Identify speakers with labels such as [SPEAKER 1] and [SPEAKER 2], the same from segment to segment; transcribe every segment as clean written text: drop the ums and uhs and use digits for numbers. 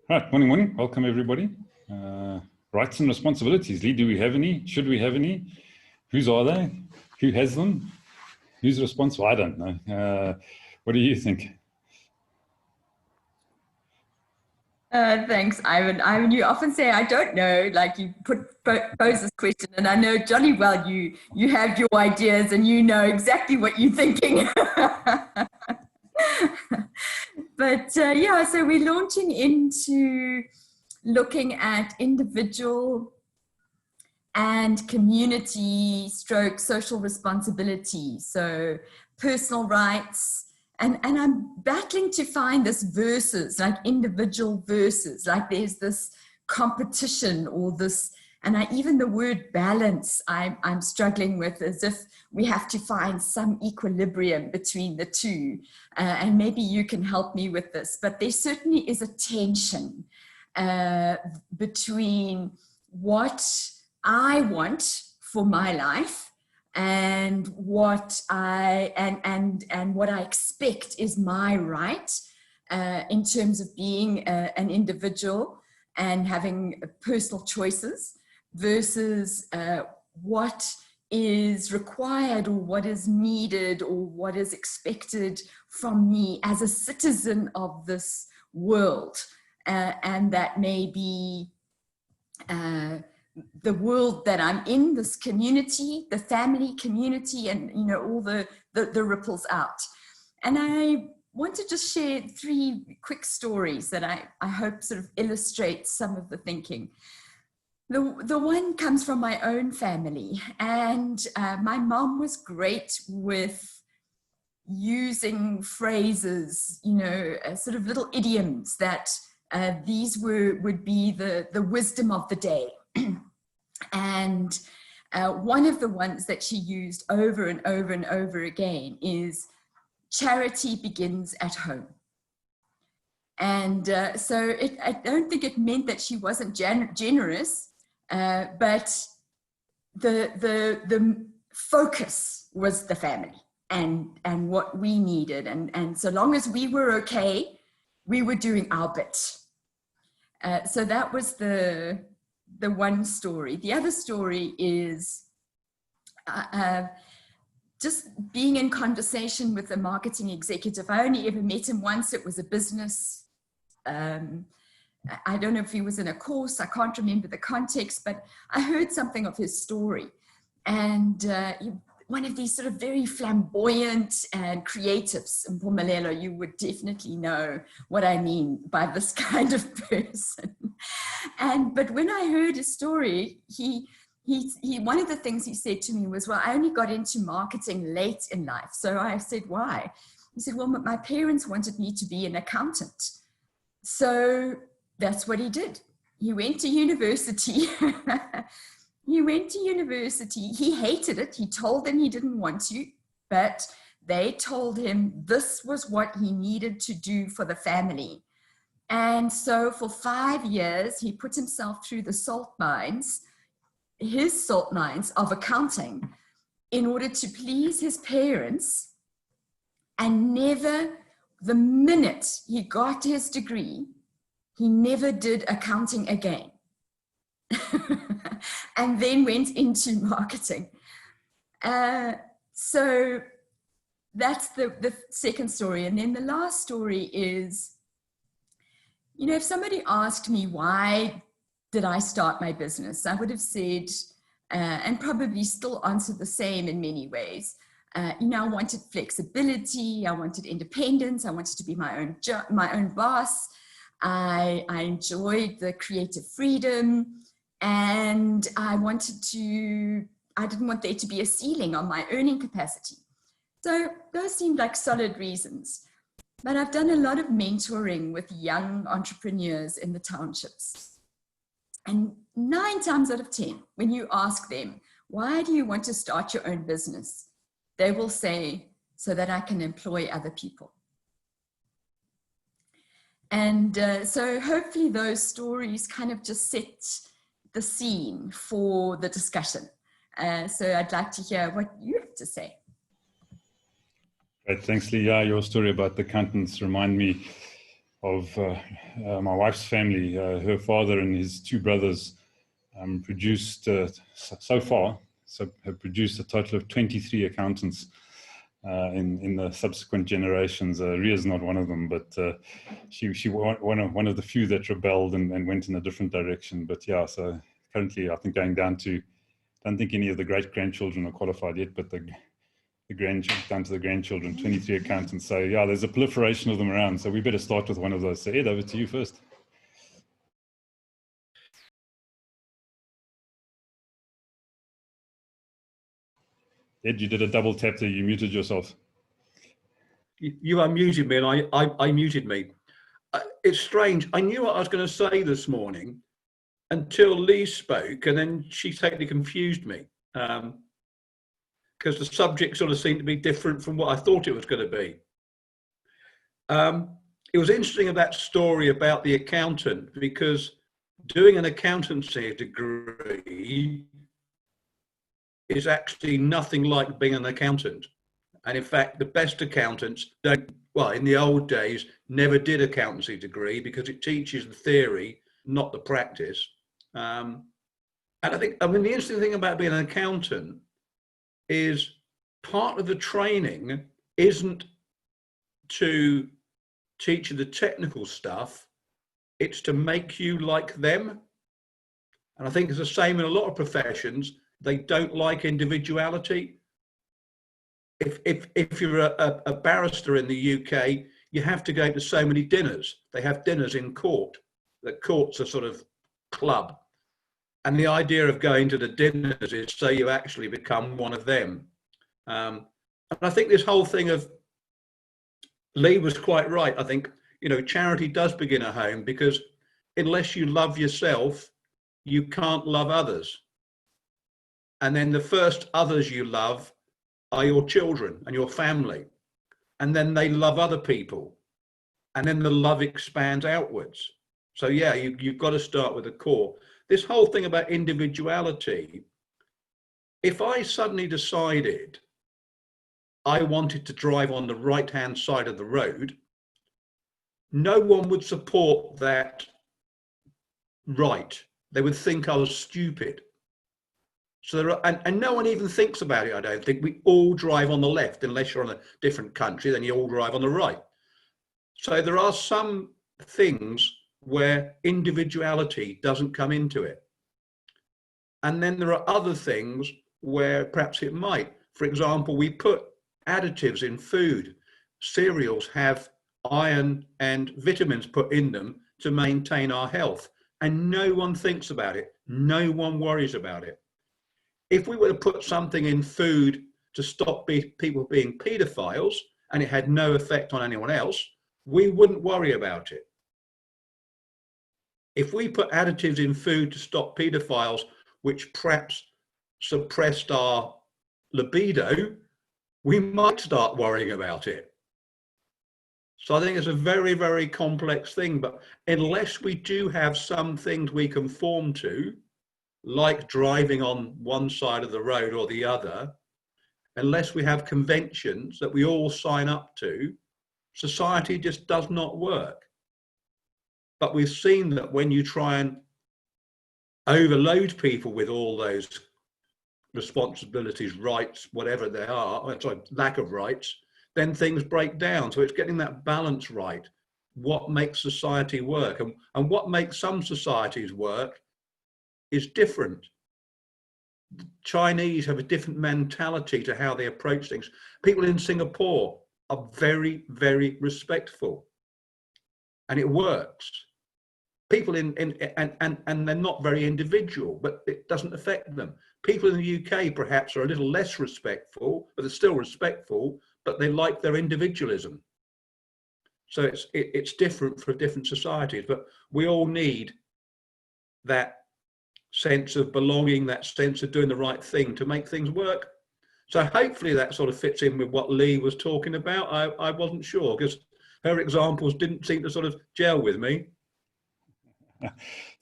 [SPEAKER 1] Right, morning, morning. Welcome, everybody. Rights and responsibilities. Lee, do we have any? Should we have any? Whose are they? Who has them? Who's responsible? I don't know. What do you think?
[SPEAKER 2] Thanks, Ivan. Ivan, you often say, I don't know, like you pose this question, and I know jolly well you have your ideas and you know exactly what you're thinking. But yeah, so we're launching into looking at individual and community stroke social responsibility. So personal rights, and I'm battling to find this versus, like individual versus, like there's this competition or this, and even the word balance I'm struggling with, as if we have to find some equilibrium between the two. And maybe you can help me with this, but there certainly is a tension between what I want for my life and what I what I expect is my right in terms of being an individual and having personal choices versus what is required or what is needed or what is expected from me as a citizen of this world. And that may be the world that I'm in, this community, the family community, and all the ripples out. And I want to just share 3 quick stories that I hope sort of illustrate some of the thinking. The one comes from my own family, and my mom was great with using phrases, sort of little idioms that these would be the wisdom of the day. And one of the ones that she used over and over and over again is charity begins at home. And so I don't think it meant that she wasn't generous, but the focus was the family and what we needed. And so long as we were okay, we were doing our bit. So that was the one story. The other story is just being in conversation with a marketing executive. I only ever met him once. It was a business. I don't know if he was in a course. I can't remember the context, but I heard something of his story. And one of these sort of very flamboyant and creatives in Mpumalelo, you would definitely know what I mean by this kind of person. But when I heard his story, he one of the things he said to me was, well, I only got into marketing late in life. So I said, why? He said, well, my parents wanted me to be an accountant. So that's what he did. He went to university. He went to university. He hated it. He told them he didn't want to, but they told him this was what he needed to do for the family. And so for 5 years, he put himself through the his salt mines of accounting in order to please his parents. And never, the minute he got his degree, he never did accounting again. And then went into marketing. So that's the second story. And then the last story is, if somebody asked me why did I start my business, I would have said, and probably still answered the same in many ways. I wanted flexibility, I wanted independence, I wanted to be my own boss. I enjoyed the creative freedom, and I didn't want there to be a ceiling on my earning capacity. So those seemed like solid reasons. But I've done a lot of mentoring with young entrepreneurs in the townships. And 9 times out of 10, when you ask them, why do you want to start your own business? They will say, so that I can employ other people. And so hopefully those stories kind of just set the scene for the discussion. So I'd like to hear what you have to say.
[SPEAKER 1] Great, thanks, Lee. Yeah, your story about the accountants remind me my wife's family. Her father and his two brothers produced have produced a total of 23 accountants in the subsequent generations. Ria's not one of them, but she one of the few that rebelled and went in a different direction. But yeah, so currently I think going down to, I don't think any of the great-grandchildren are qualified yet, but the grandchildren, down to the grandchildren, 23 accountants. So yeah, there's a proliferation of them around. So we better start with one of those. So Ed, over to you first. Ed, you did a double tap there. You muted yourself.
[SPEAKER 3] You unmuted me, and I muted me. It's strange. I knew what I was going to say this morning until Lee spoke, and then she totally confused me. Because the subject sort of seemed to be different from what I thought it was going to be. It was interesting of that story about the accountant, because doing an accountancy degree is actually nothing like being an accountant. And in fact, the best accountants in the old days, never did accountancy degree because it teaches the theory, not the practice. And the interesting thing about being an accountant is part of the training isn't to teach you the technical stuff, it's to make you like them. And I think it's the same in a lot of professions. They don't like individuality. If you're a barrister in the UK, you have to go to so many dinners. They have dinners in court. The court's a sort of club. And the idea of going to the dinners is so you actually become one of them. And I think this whole thing of, Lee was quite right. I think, charity does begin at home, because unless you love yourself, you can't love others. And then the first others you love are your children and your family. And then they love other people. And then the love expands outwards. So yeah, you've got to start with the core. This whole thing about individuality, if I suddenly decided I wanted to drive on the right-hand side of the road, no one would support that right. They would think I was stupid. So and no one even thinks about it, I don't think. We all drive on the left, unless you're on a different country, then you all drive on the right. So there are some things where individuality doesn't come into it. And then there are other things where perhaps it might. For example, we put additives in food. Cereals have iron and vitamins put in them to maintain our health. And no one thinks about it. No one worries about it. If we were to put something in food to stop people being paedophiles, and it had no effect on anyone else, we wouldn't worry about it. If we put additives in food to stop paedophiles, which perhaps suppressed our libido, we might start worrying about it. So I think it's a very, very complex thing, but unless we do have some things we conform to, like driving on one side of the road or the other, unless we have conventions that we all sign up to, society just does not work. But we've seen that when you try and overload people with all those responsibilities, rights, whatever they are, sorry, lack of rights, then things break down. So it's getting that balance right. What makes society work? And what makes some societies work is different. Chinese have a different mentality to how they approach things. People in Singapore are very, very respectful, and it works. People and they're not very individual, but it doesn't affect them. People in the UK perhaps are a little less respectful, but they're still respectful, but they like their individualism. So it's different for different societies, but we all need that sense of belonging, that sense of doing the right thing to make things work. So hopefully that sort of fits in with what Lee was talking about. I wasn't sure, because her examples didn't seem to sort of gel with me.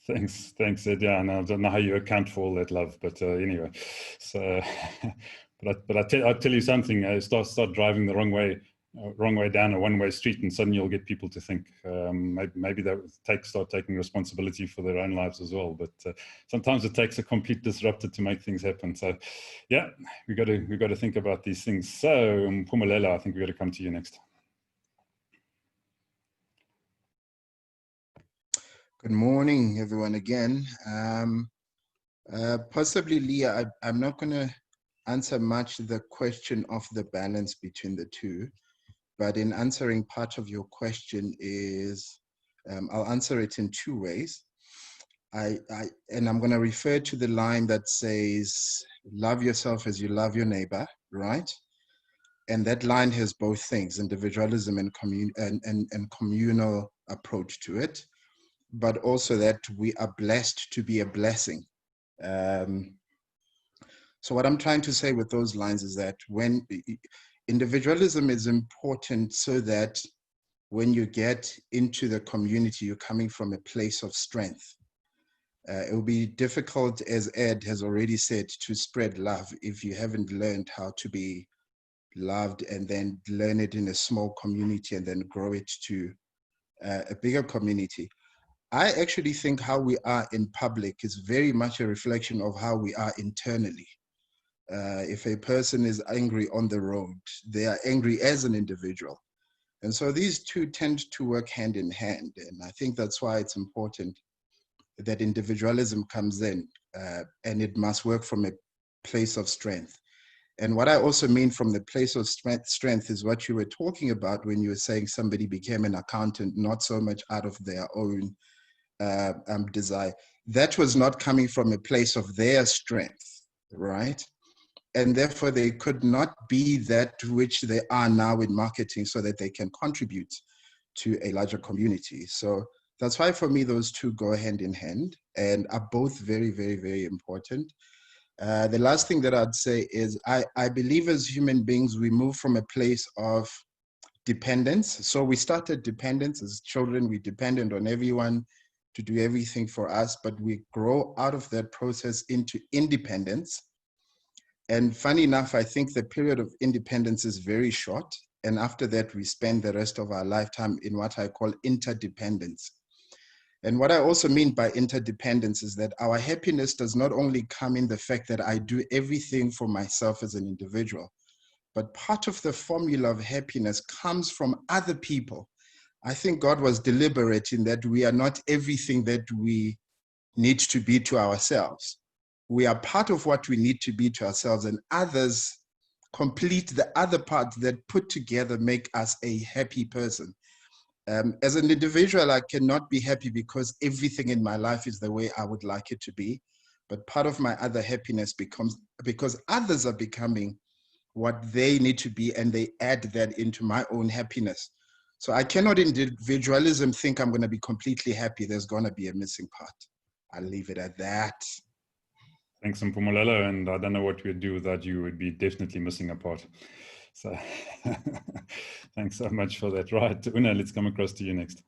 [SPEAKER 1] Thanks, Ed. Yeah, and I don't know how you account for all that love, but anyway. So, but I'll tell you something. Start driving the wrong way. wrong way down a one-way street, and suddenly you'll get people to think maybe they start taking responsibility for their own lives as well. But sometimes it takes a complete disruptor to make things happen. So yeah, we got to think about these things. So Mpumelelo, I think we got to come to you next.
[SPEAKER 4] Good morning, everyone, again. Possibly, Leah, I'm not going to answer much the question of the balance between the two, but in answering part of your question is, I'll answer it in two ways. And I'm going to refer to the line that says, love yourself as you love your neighbor, right? And that line has both things, individualism and communal approach to it, but also that we are blessed to be a blessing. So what I'm trying to say with those lines is that when individualism is important, so that when you get into the community, you're coming from a place of strength. It will be difficult, as Ed has already said, to spread love if you haven't learned how to be loved, and then learn it in a small community and then grow it to a bigger community. I actually think how we are in public is very much a reflection of how we are internally. If a person is angry on the road, they are angry as an individual. And so these two tend to work hand in hand. And I think that's why it's important that individualism comes in, and it must work from a place of strength. And what I also mean from the place of strength is what you were talking about when you were saying somebody became an accountant, not so much out of their own desire. That was not coming from a place of their strength, right? And therefore they could not be that which they are now in marketing, so that they can contribute to a larger community. So that's why for me, those two go hand in hand and are both very, very, very important. The last thing that I'd say is I believe as human beings, we move from a place of dependence. So we started dependence as children, we depended on everyone to do everything for us, but we grow out of that process into independence. And funny enough, I think the period of independence is very short. And after that, we spend the rest of our lifetime in what I call interdependence. And what I also mean by interdependence is that our happiness does not only come in the fact that I do everything for myself as an individual, but part of the formula of happiness comes from other people. I think God was deliberate in that we are not everything that we need to be to ourselves. We are part of what we need to be to ourselves, and others complete the other parts that put together make us a happy person. As an individual, I cannot be happy because everything in my life is the way I would like it to be. But part of my other happiness becomes because others are becoming what they need to be, and they add that into my own happiness. So I cannot in individualism think I'm going to be completely happy. There's going to be a missing part. I'll leave it at that.
[SPEAKER 1] Thanks, Mpumelelo. And I don't know what we'd do without you. We'd be definitely missing a part. So thanks so much for that. Right, Una, let's come across to you next.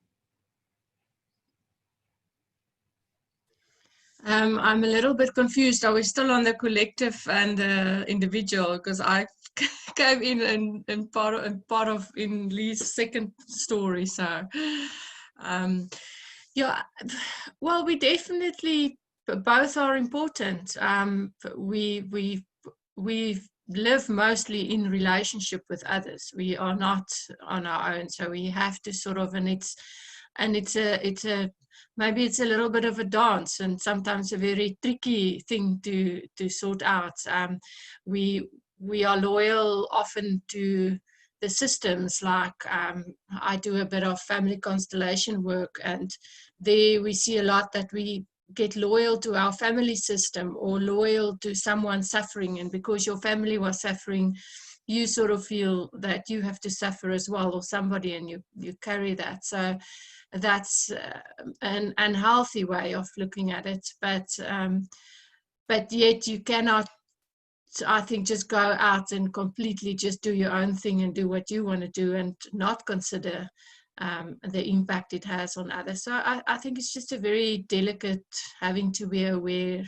[SPEAKER 5] I'm a little bit confused. Are we still on the collective and the individual? Because I came in part of in Lee's second story. So, yeah, well, we definitely both are important. We live mostly in relationship with others. We are not on our own, so we have to sort of, maybe it's a little bit of a dance, and sometimes a very tricky thing to sort out. We are loyal often to the systems, like I do a bit of family constellation work, and there we see a lot that we get loyal to our family system or loyal to someone suffering, and because your family was suffering, you sort of feel that you have to suffer as well, or somebody, and you carry that. So that's an unhealthy way of looking at it, but yet you cannot, I think, just go out and completely just do your own thing and do what you want to do and not consider the impact it has on others. So I think it's just a very delicate having to be aware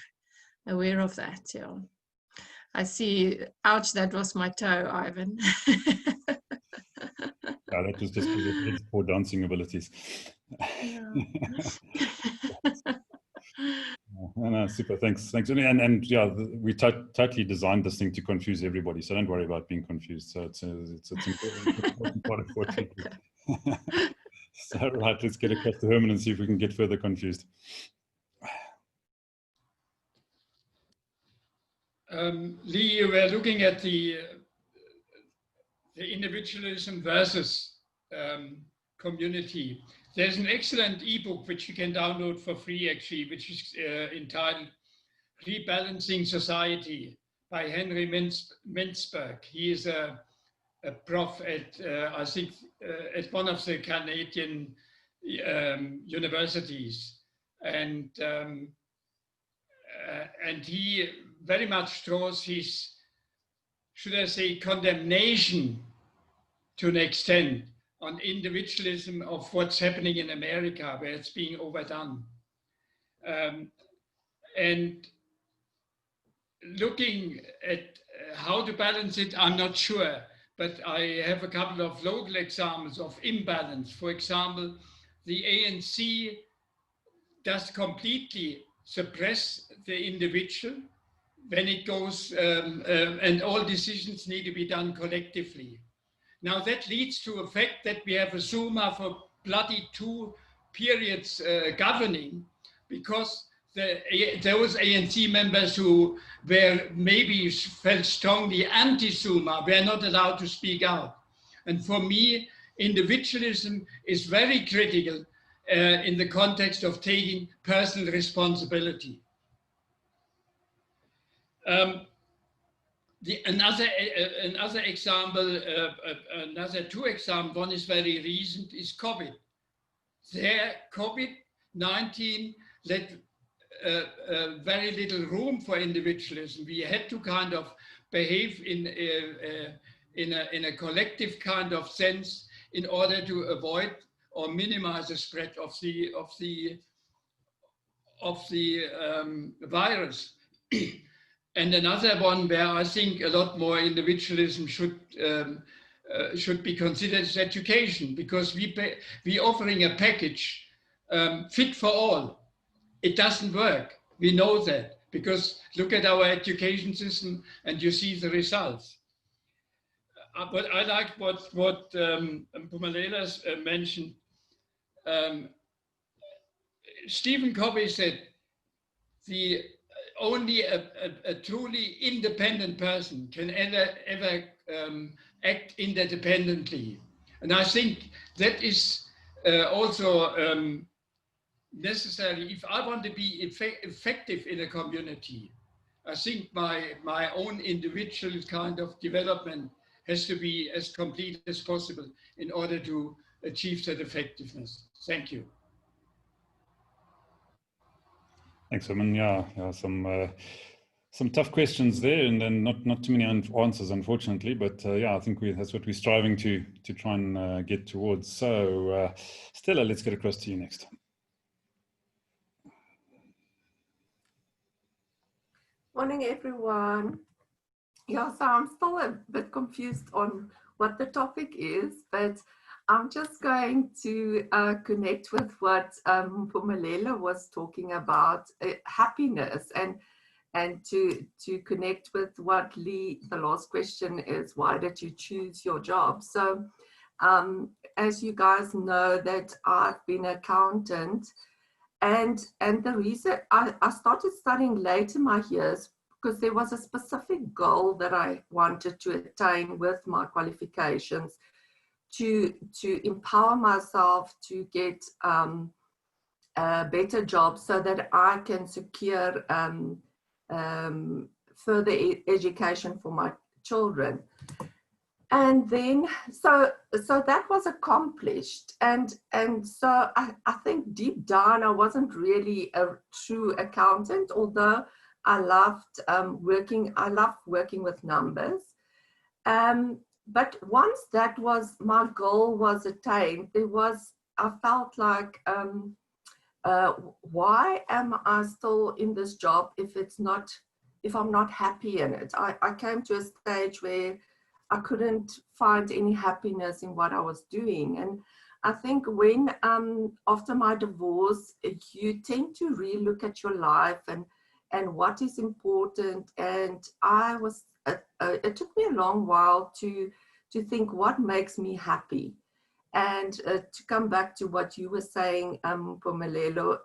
[SPEAKER 5] of that. Yeah. I see, ouch, that was my toe, Ivan.
[SPEAKER 1] that was just because of his poor dancing abilities.
[SPEAKER 5] Yeah.
[SPEAKER 1] No, super. Thanks. And yeah, we totally designed this thing to confuse everybody. So don't worry about being confused. So it's important part of what we do. So right, let's get across to Herman and see if we can get further confused.
[SPEAKER 6] Lee, you were looking at the individualism versus community. There's an excellent ebook which you can download for free, actually, which is entitled Rebalancing Society by Henry Mintzberg. He is a prof at, I think, at one of the Canadian universities. And he very much draws his, should I say, condemnation to an extent on individualism of what's happening in America, where it's being overdone. And looking at how to balance it, I'm not sure, but I have a couple of local examples of imbalance. For example, the ANC does completely suppress the individual when it goes, and all decisions need to be done collectively. Now that leads to a fact that we have a Zuma for bloody 2 periods governing, because those ANC members who were maybe felt strongly anti-Zuma were not allowed to speak out. And for me, individualism is very critical in the context of taking personal responsibility. Another example, another 2 examples, one is very recent, is COVID. There, COVID-19 led very little room for individualism. We had to kind of behave in a collective kind of sense in order to avoid or minimize the spread of the virus. And another one where I think a lot more individualism should be considered is education, because we're offering a package fit for all. It doesn't work. We know that, because look at our education system and you see the results. But I like what Phumelela mentioned. Stephen Covey said, only a truly independent person can ever act interdependently. And I think that is also necessary. If I want to be effective in a community, I think my own individual kind of development has to be as complete as possible in order to achieve that effectiveness. Thank you.
[SPEAKER 1] Thanks, Herman. Yeah, some tough questions there, and then not too many answers, unfortunately. But yeah, I think that's what we're striving to try and get towards. So, Stella, let's get across to you next.
[SPEAKER 7] Morning, everyone. Yeah, so I'm still a bit confused on what the topic is, but I'm just going to connect with what Phumelela was talking about, happiness, and to connect with what Lee, the last question is, why did you choose your job? So as you guys know, that I've been an accountant, and the reason I started studying late in my years, because there was a specific goal that I wanted to attain with my qualifications, to empower myself to get a better job so that I can secure further education for my children. And then, so that was accomplished. And so I think deep down, I wasn't really a true accountant, although I loved working with numbers. But once that was, my goal was attained, I felt like, why am I still in this job if I'm not happy in it? I came to a stage where I couldn't find any happiness in what I was doing. And I think when after my divorce, you tend to relook at your life and what is important. And I was it took me a long while to think what makes me happy. And to come back to what you were saying, Pumelelo,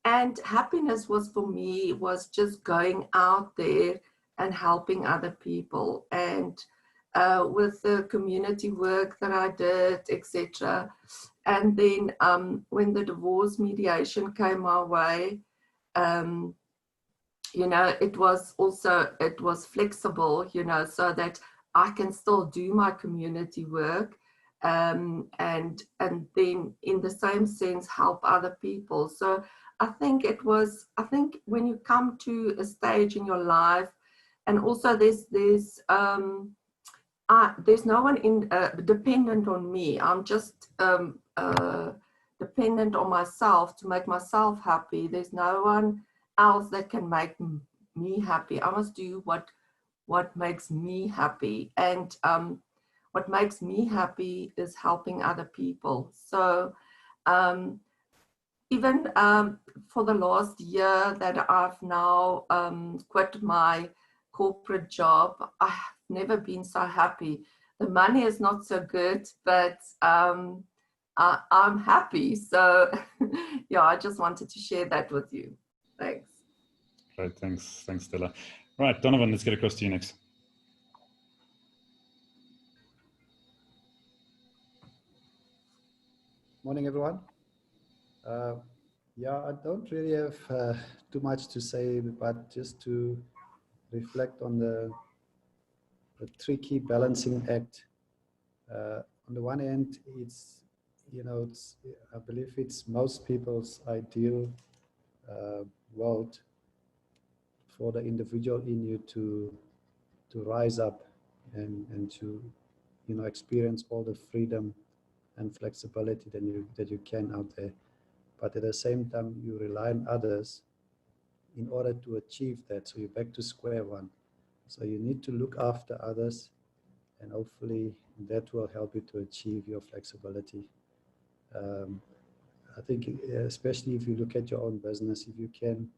[SPEAKER 7] and happiness was for me was just going out there and helping other people. And with the community work that I did, etc. And then when the divorce mediation came my way, you know, it was flexible, you know, so that I can still do my community work and then in the same sense help other people. So I think when you come to a stage in your life, and also there's no one dependent on me. I'm just dependent on myself to make myself happy. There's no one else that can make me happy. I must do what makes me happy, and what makes me happy is helping other people. So even for the last year that I've now quit my corporate job, I've never been so happy. The money is not so good, but I'm happy. So yeah, I just wanted to share that with you. Thanks.
[SPEAKER 1] Great, thanks, Stella. Right, Donovan, let's get across to you next.
[SPEAKER 8] Morning, everyone. Yeah, I don't really have too much to say, but just to reflect on the tricky balancing act. On the one hand, it's, you know, I believe it's most people's ideal world for the individual in you to rise up and to, you know, experience all the freedom and flexibility that you can out there. But at the same time, you rely on others in order to achieve that. So you're back to square one. So you need to look after others, and hopefully that will help you to achieve your flexibility. I think especially if you look at your own business, if you can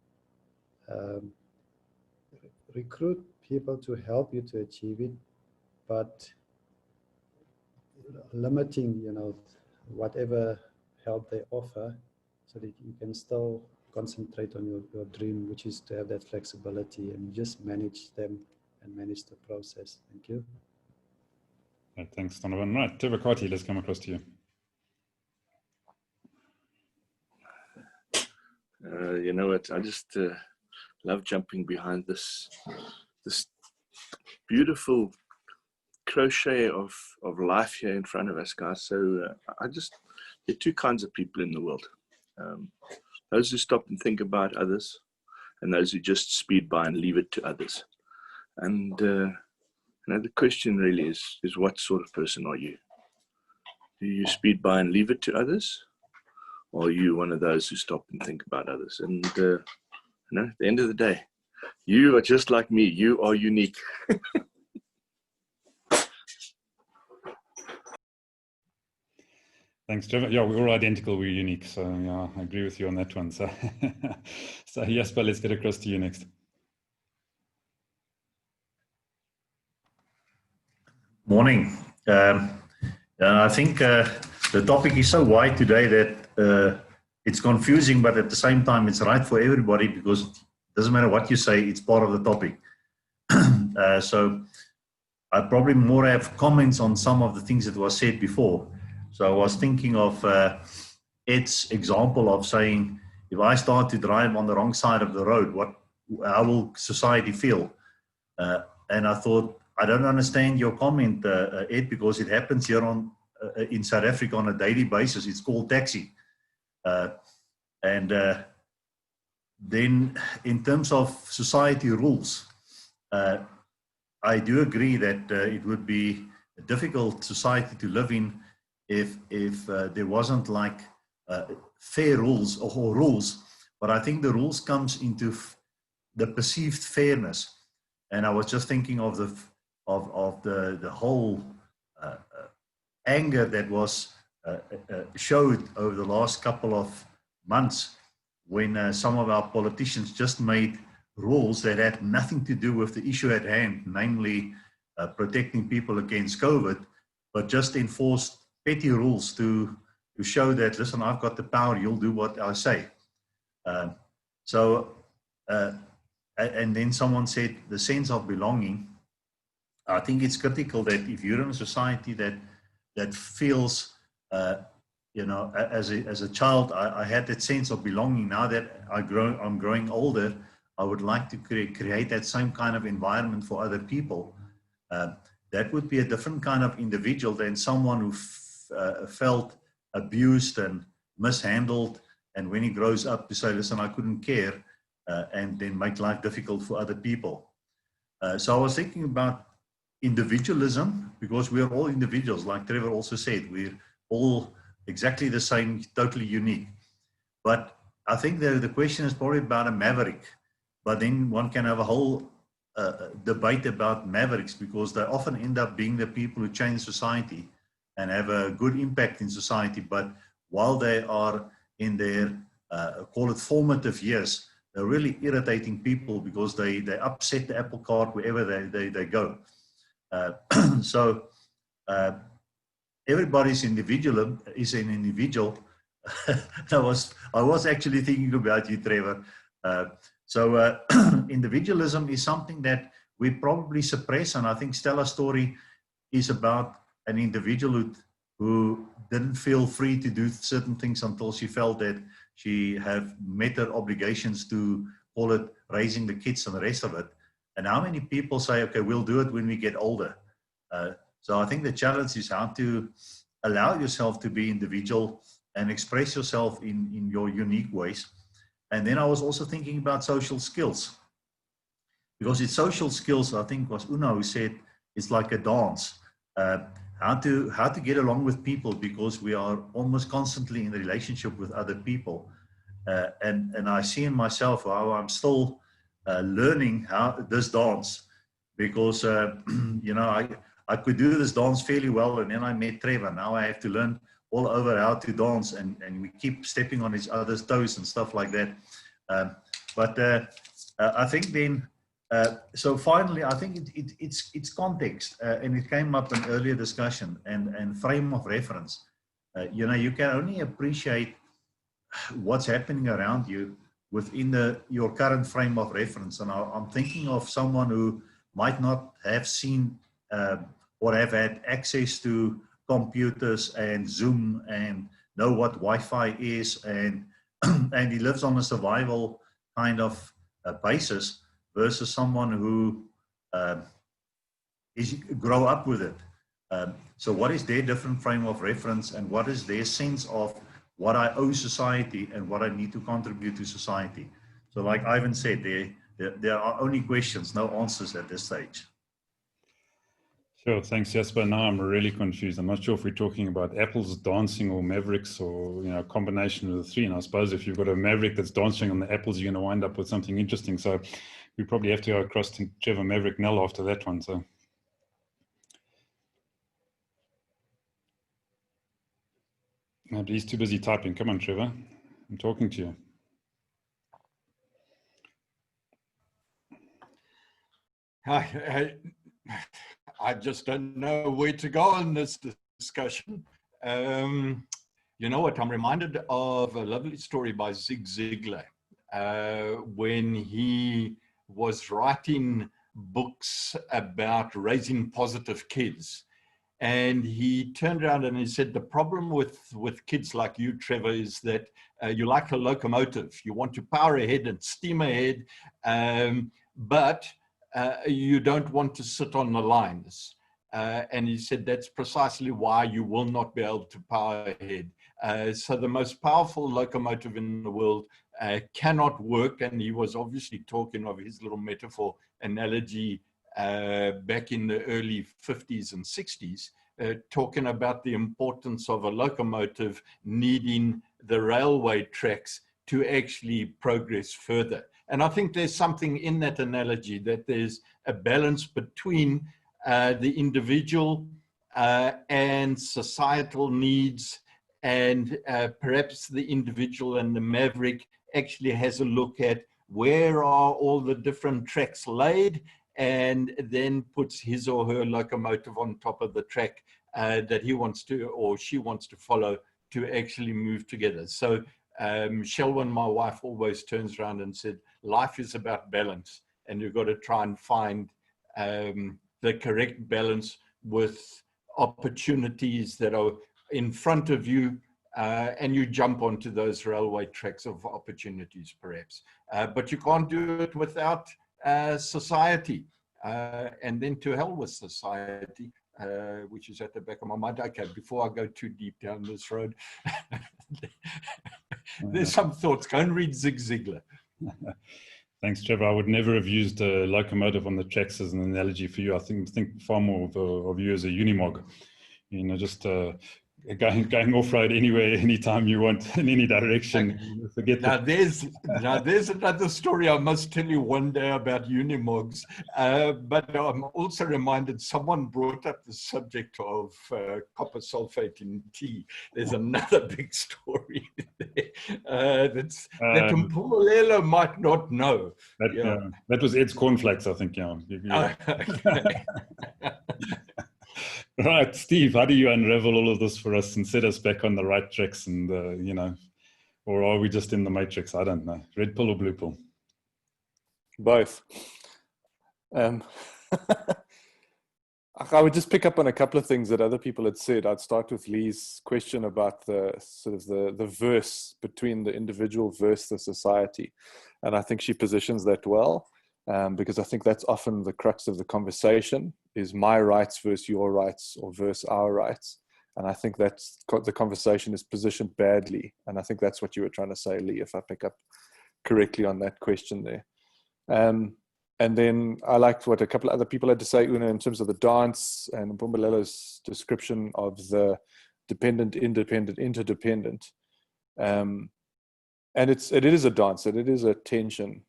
[SPEAKER 8] recruit people to help you to achieve it, but limiting, you know, whatever help they offer, so that you can still concentrate on your dream, which is to have that flexibility, and just manage them and manage the process. Thank you.
[SPEAKER 1] Right, thanks, Donovan. Right, Tevakati, let's come across to you.
[SPEAKER 9] You know what? I just love jumping behind this beautiful crochet of life here in front of us, guys. So there are two kinds of people in the world. Those who stop and think about others, and those who just speed by and leave it to others. And you know, the question really is what sort of person are you? Do you speed by and leave it to others? Or are you one of those who stop and think about others? And you know, at the end of the day, you are just like me. You are unique.
[SPEAKER 1] Thanks, Trevor. Yeah, we're all identical. We're unique. So yeah, I agree with you on that one. So, so Jesper, let's get across to you next.
[SPEAKER 10] Morning. I think the topic is so wide today that it's confusing, but at the same time, it's right for everybody, because it doesn't matter what you say, it's part of the topic. So I probably more have comments on some of the things that was said before. So I was thinking of Ed's example of saying, if I start to drive on the wrong side of the road, how will society feel? And I thought, I don't understand your comment, Ed, because it happens here in South Africa on a daily basis. It's called taxi. Then in terms of society rules, I do agree that it would be a difficult society to live in if there wasn't like fair rules or rules. But I think the rules comes into the perceived fairness. And I was just thinking of the of the whole anger that was showed over the last couple of months when some of our politicians just made rules that had nothing to do with the issue at hand, namely protecting people against COVID, but just enforced petty rules to show that, listen, I've got the power, you'll do what I say. And then someone said the sense of belonging. I think it's critical that if you're in a society that feels, you know, as a child, I had that sense of belonging. Now that I'm growing older, I would like to create that same kind of environment for other people. That would be a different kind of individual than someone who felt abused and mishandled, and when he grows up to say, listen, I couldn't care, and then make life difficult for other people. So I was thinking about individualism, because we're all individuals, like Trevor also said, we're all exactly the same, totally unique. But I think the question is probably about a maverick, but then one can have a whole debate about mavericks, because they often end up being the people who change society and have a good impact in society. But while they are in their, call it formative years, they're really irritating people because they upset the apple cart wherever they go. So everybody's individual is an individual. I was actually thinking about you, Trevor. So individualism is something that we probably suppress, and I think Stella's story is about an individual who didn't feel free to do certain things until she felt that she have met her obligations to, call it, raising the kids and the rest of it. And how many people say, okay, we'll do it when we get older. So I think the challenge is how to allow yourself to be individual and express yourself in your unique ways. And then I was also thinking about social skills, because it's social skills, I think was Una who said, it's like a dance. How to get along with people, because we are almost constantly in relationship with other people. And I see in myself how I'm still learning how this dance, because you know, I could do this dance fairly well, and then I met Trevor. Now I have to learn all over how to dance, and we keep stepping on each other's toes and stuff like that. But I think then, so finally, I think it's context, and it came up in earlier discussion, and frame of reference. You know, you can only appreciate what's happening around you within your current frame of reference. And I'm thinking of someone who might not have seen or have had access to computers and Zoom and know what Wi-Fi is, and and he lives on a survival kind of basis, versus someone who grow up with it. So what is their different frame of reference, and what is their sense of what I owe society and what I need to contribute to society? So like Ivan said, there are only questions, no answers at this stage.
[SPEAKER 1] Sure, thanks, Jasper. Now I'm really confused. I'm not sure if we're talking about apples dancing or mavericks, or, you know, a combination of the three. And I suppose if you've got a maverick that's dancing on the apples, you're going to wind up with something interesting. So we probably have to go across to Trevor Maverick Nell after that one. So maybe he's too busy typing. Come on, Trevor. I'm talking to you.
[SPEAKER 11] I just don't know where to go in this discussion. You know what? I'm reminded of a lovely story by Zig Ziglar when he was writing books about raising positive kids. And he turned around and he said, the problem with kids like you, Trevor, is that you're like a locomotive. You want to power ahead and steam ahead, but you don't want to sit on the lines. And he said that's precisely why you will not be able to power ahead. So the most powerful locomotive in the world cannot work. And he was obviously talking of his little metaphor analogy back in the early 50s and 60s, talking about the importance of a locomotive needing the railway tracks to actually progress further. And I think there's something in that analogy, that there's a balance between the individual and societal needs, and perhaps the individual and the maverick actually has a look at where are all the different tracks laid, and then puts his or her locomotive on top of the track that he wants to or she wants to follow to actually move together. So Shelwyn, my wife, always turns around and said, life is about balance, and you've got to try and find the correct balance with opportunities that are in front of you, and you jump onto those railway tracks of opportunities, perhaps. But you can't do it without society. And then to hell with society, which is at the back of my mind. Okay, before I go too deep down this road, there's some thoughts. Go and read Zig Ziglar.
[SPEAKER 1] Thanks, Trevor. I would never have used a locomotive on the tracks as an analogy for you. I think far more of you as a unimog. You know, just going off-road anywhere, anytime you want, in any direction.
[SPEAKER 11] Okay. Now there's another story I must tell you one day about unimogs. But I'm also reminded someone brought up the subject of copper sulfate in tea. There's another big story there that Mpumelelo might not know.
[SPEAKER 1] That was Ed's cornflakes, I think. Yeah.
[SPEAKER 11] Okay.
[SPEAKER 1] Right, Steve, how do you unravel all of this for us and set us back on the right tracks? And, you know, or are we just in the matrix? I don't know. Red pill or blue pill?
[SPEAKER 12] Both. I would just pick up on a couple of things that other people had said. I'd start with Lee's question about the sort of the verse between the individual versus the society. And I think she positions that well. Because I think that's often the crux of the conversation, is my rights versus your rights, or versus our rights. And I think that's the conversation is positioned badly. And I think that's what you were trying to say, Lee, if I pick up correctly on that question there. And then I liked what a couple of other people had to say, Una, in terms of the dance and Mpumbelelo's description of the dependent, independent, interdependent. And it is a dance, and it is a tension.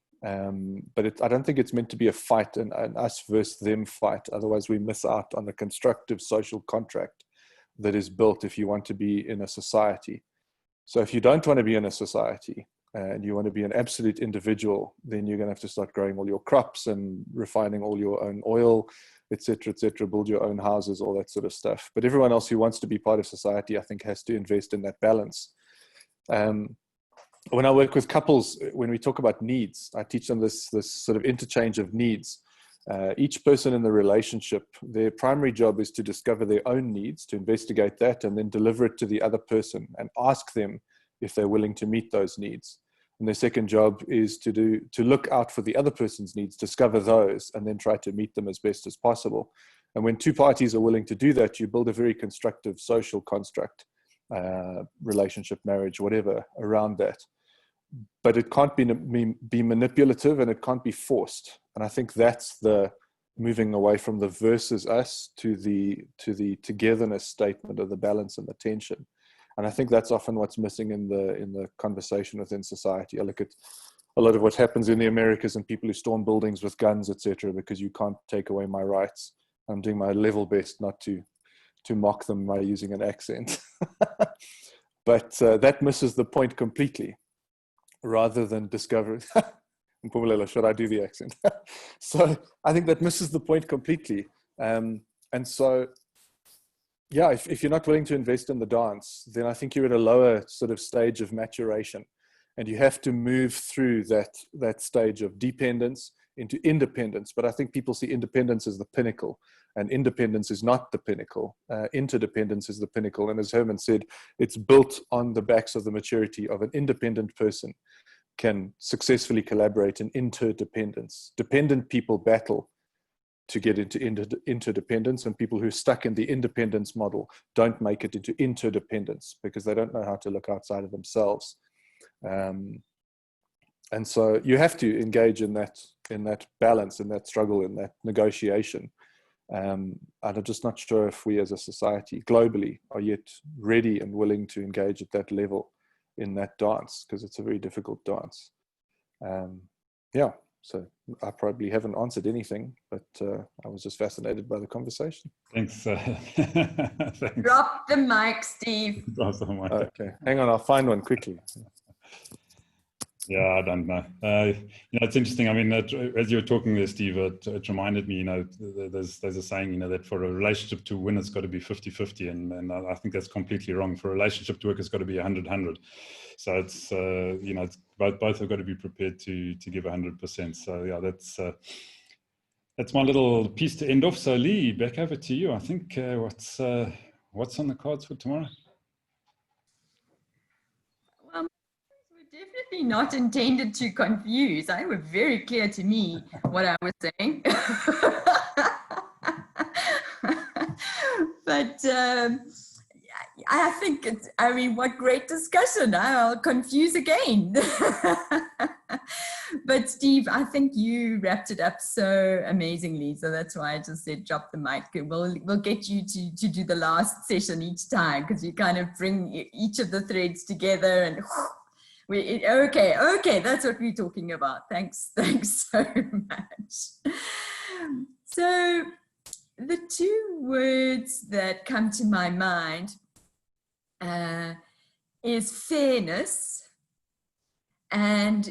[SPEAKER 12] But I don't think it's meant to be a fight, an us versus them fight. Otherwise, we miss out on the constructive social contract that is built if you want to be in a society. So if you don't want to be in a society and you want to be an absolute individual, then you're going to have to start growing all your crops and refining all your own oil, etc., build your own houses, all that sort of stuff. But everyone else who wants to be part of society, I think, has to invest in that balance. When I work with couples, when we talk about needs, I teach them this sort of interchange of needs. Each person in the relationship, their primary job is to discover their own needs, to investigate that, and then deliver it to the other person and ask them if they're willing to meet those needs. And their second job is to look out for the other person's needs, discover those, and then try to meet them as best as possible. And when two parties are willing to do that, you build a very constructive social construct, relationship, marriage, whatever, around that. But it can't be manipulative, and it can't be forced. And I think that's the moving away from the versus us to the togetherness statement of the balance and the tension. And I think that's often what's missing in the conversation within society. I look at a lot of what happens in the Americas and people who storm buildings with guns, etc., because you can't take away my rights. I'm doing my level best not to mock them by using an accent. But that misses the point completely. Rather than discover, should I do the accent? So I think that misses the point completely. And so, yeah, if you're not willing to invest in the dance, then I think you're at a lower sort of stage of maturation. And you have to move through that stage of dependence into independence. But I think people see independence as the pinnacle, and independence is not the pinnacle. Interdependence is the pinnacle. And as Herman said, it's built on the backs of the maturity of an independent person can successfully collaborate in interdependence. Dependent people battle to get into interdependence, and people who are stuck in the independence model don't make it into interdependence because they don't know how to look outside of themselves. And so you have to engage in that balance, in that struggle, in that negotiation. And I'm just not sure if we as a society globally are yet ready and willing to engage at that level in that dance, because it's a very difficult dance. Yeah, So I probably haven't answered anything, but I was just fascinated by the conversation.
[SPEAKER 1] Thanks. Thanks.
[SPEAKER 2] Drop the mic, Steve.
[SPEAKER 12] Okay, hang on, I'll find one quickly.
[SPEAKER 1] Yeah, I don't know. It's interesting. I mean, as you were talking there, Steve, it reminded me, there's a saying, that for a relationship to win, it's got to be 50-50. And I think that's completely wrong. For a relationship to work, it's got to be 100-100. So it's, it's both have got to be prepared to give 100%. So yeah, that's my little piece to end off. So Lee, back over to you. I think what's on the cards for tomorrow?
[SPEAKER 2] Definitely not intended to confuse. They were very clear to me what I was saying. But I think what great discussion. I'll confuse again. But Steve, I think you wrapped it up so amazingly. So that's why I just said, drop the mic. We'll get you to do the last session each time, because you kind of bring each of the threads together and okay, that's what we're talking about. Thanks so much. So the two words that come to my mind is fairness, and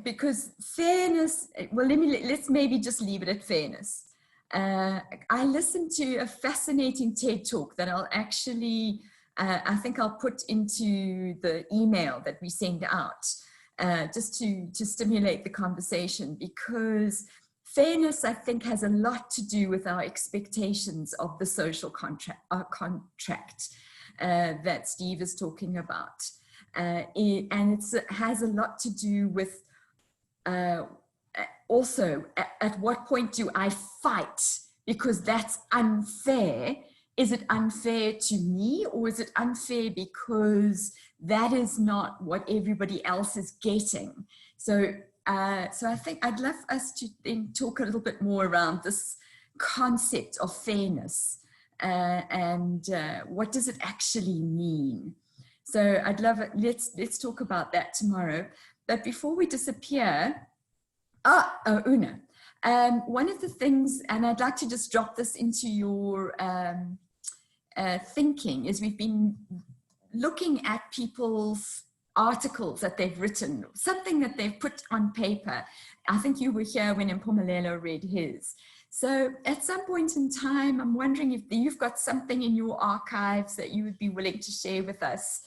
[SPEAKER 2] because fairness, well, let's maybe just leave it at fairness. I listened to a fascinating TED talk that I'll actually I think I'll put into the email that we send out, just to stimulate the conversation, because fairness, I think, has a lot to do with our expectations of the social contract that Steve is talking about. And it has a lot to do with also at what point do I fight because that's unfair. Is it unfair to me, or is it unfair because that is not what everybody else is getting? So I think I'd love us to then talk a little bit more around this concept of fairness and what does it actually mean? So I'd love it. Let's talk about that tomorrow. But before we disappear, Una, one of the things, and I'd like to just drop this into your thinking, is we've been looking at people's articles that they've written, something that they've put on paper. I think you were here when Mpumelelo read his. So at some point in time, I'm wondering if you've got something in your archives that you would be willing to share with us.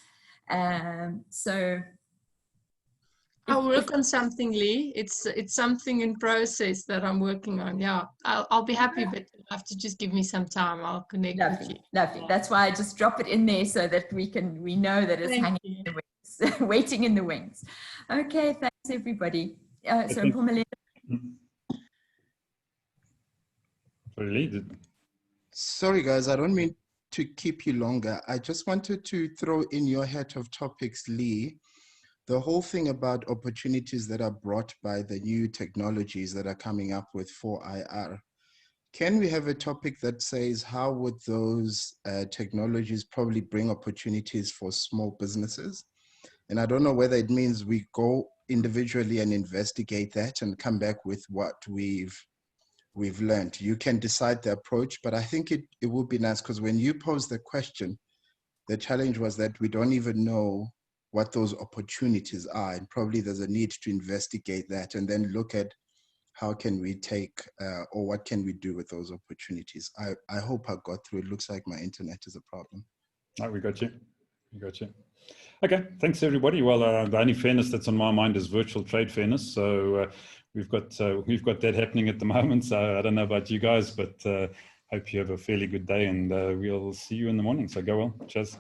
[SPEAKER 5] I'll work on something, Lee. It's something in process that I'm working on. Yeah, I'll be happy, but you'll have to just give me some time. I'll connect with you.
[SPEAKER 2] Lovely. That's why I just drop it in there so that we know that it's hanging in the wings, waiting in the wings. Okay, thanks everybody. So Mpumelelo.
[SPEAKER 4] Sorry guys, I don't mean to keep you longer. I just wanted to throw in your hat of topics, Lee. The whole thing about opportunities that are brought by the new technologies that are coming up with 4IR. Can we have a topic that says how would those technologies probably bring opportunities for small businesses? And I don't know whether it means we go individually and investigate that and come back with what we've learned. You can decide the approach, but I think it would be nice, because when you posed the question, the challenge was that we don't even know what those opportunities are, and probably there's a need to investigate that and then look at how can we take or what can we do with those opportunities. I hope I got through. It looks like my internet is a problem.
[SPEAKER 1] No, we got you. We got you. Okay, thanks everybody. Well, the only fairness that's on my mind is virtual trade fairness. So we've got that happening at the moment. So I don't know about you guys, but hope you have a fairly good day, and we'll see you in the morning. So go well. Cheers.